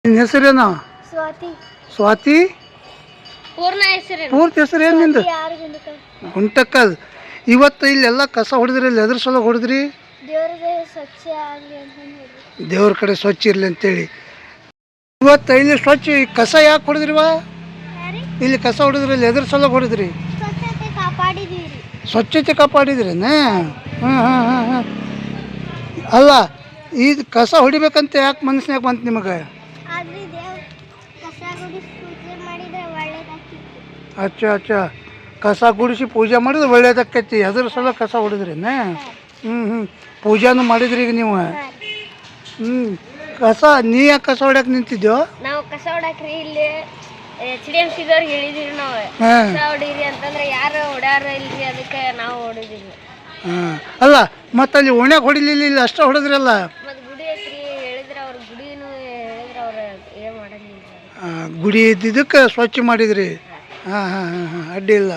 ನಿನ್ನ ಹೆಸರೇನು? ಸ್ವಾತಿ. ಸ್ವಾತಿ. ಪೂರ್ಣ ಹೆಸರೇನು? ಪೂರ್ತಿ ಹೆಸರು ಏನು ನಿಂದು? ಯಾರು ಗುಂಡಕಲ್. ಗುಂಟಕ್ಕಲ್. ಇವತ್ತು ಇಲ್ಲೆಲ್ಲ ಕಸ ಹೊಡೆದ್ರಿ, ಇಲ್ಲಿ ಎದ್ರ ಸಲ ಹೊಡೆದ್ರಿ? ದೇವ್ರಿಗೆ ಸ್ವಚ್ಛ ಆಗಲಿ ಅಂತ ಹೇಳಿ. ದೇವ್ರ ಕಡೆ ಸ್ವಚ್ಛ ಇರಲಿ ಅಂತೇಳಿ. ಇವತ್ತು ಇಲ್ಲಿ ಸ್ವಚ್ಛ ಕಸ ಯಾಕೆ ಹೊಡೆದ್ರಿವಾ? ಇಲ್ಲಿ ಕಸ ಹೊಡೆದ್ರಿ, ಇಲ್ಲಿ ಎದ್ರ ಸಲ ಹೊಡೆದ್ರಿ? ಸ್ವಚ್ಛತೆ ಕಾಪಾಡಿದೀವಿ. ಸ್ವಚ್ಛತೆ ಕಾಪಾಡಿದ್ರೇನ? ಹಾಂ ಹಾಂ ಹಾಂ ಹಾಂ. ಅಲ್ಲ, ಇದು ಕಸ ಹೊಡಿಬೇಕಂತ ಯಾಕೆ ಮನಸ್ಸಿನಾಗ ಬಂತು ನಿಮಗೆ? ಆದ್ರೆ ದೇವ್ರು ಕಸ ಗುಡಿಸಿ ಪೂಜೆ ಮಾಡಿದ್ರೆ ಒಳ್ಳೇದಾಗ್ತಿತ್ತು. ಅಚ್ಚ ಕಸ ಗುಡಿಸಿ ಪೂಜೆ ಮಾಡಿದ್ರೆ ಒಳ್ಳೇದಾಕೈತಿ. ಅದ್ರ ಸಲ ಕಸ ಹೊಡೆದ್ರೇನ? ಪೂಜಾನು ಮಾಡಿದ್ರಿ ಈಗ ನೀವು? ಕಸ ನೀ ಯಾಕೆ ಕಸ ಹೊಡ್ಯಾಕೆ ನಿಂತಿದ್ಯೋ? ನಾವು ಕಸ ಹೊಡಕ್ರಿ ಇಲ್ಲಿ HDMC ದವ್ರಿಗೆ ಹೇಳಿದಿರಿ ನಾವು ಕಸ ಹೊಡೀರಿ ಅಂತಂದ್ರೆ ಯಾರು ಹೊಡ್ಯಾರ ಇಲ್ರಿ, ಅದಕ್ಕೆ ನಾವು ಹೊಡಿದಿರಿ. ಅಲ್ಲ ಮತ್ತೆ ಅಲ್ಲಿ ಓಣ್ಯಾಗ ಹೊಡಿಲಿಲ್ಲ, ಇಲ್ಲಿ ಅಷ್ಟೇ ಹೊಡೆದ್ರಲ್ಲ. ಮತ್ತೆ ಗುಡಿ ಐತ್ರಿ ಹೇಳಿದ್ರೆ ಅವ್ರ ಗುಡಿನೂ ಹೇಳಿದ್ರೆ ಅವ್ರ ಏನು ಮಾಡಂಗಿಲ್ಲ. ಗುಡಿ ಇದ್ದಿದ್ದಕ್ಕೆ ಸ್ವಚ್ಛ ಮಾಡಿದ್ರಿ. ಹಾಂ ಹಾಂ ಹಾಂ ಹಾಂ, ಅಡ್ಡಿ ಇಲ್ಲ.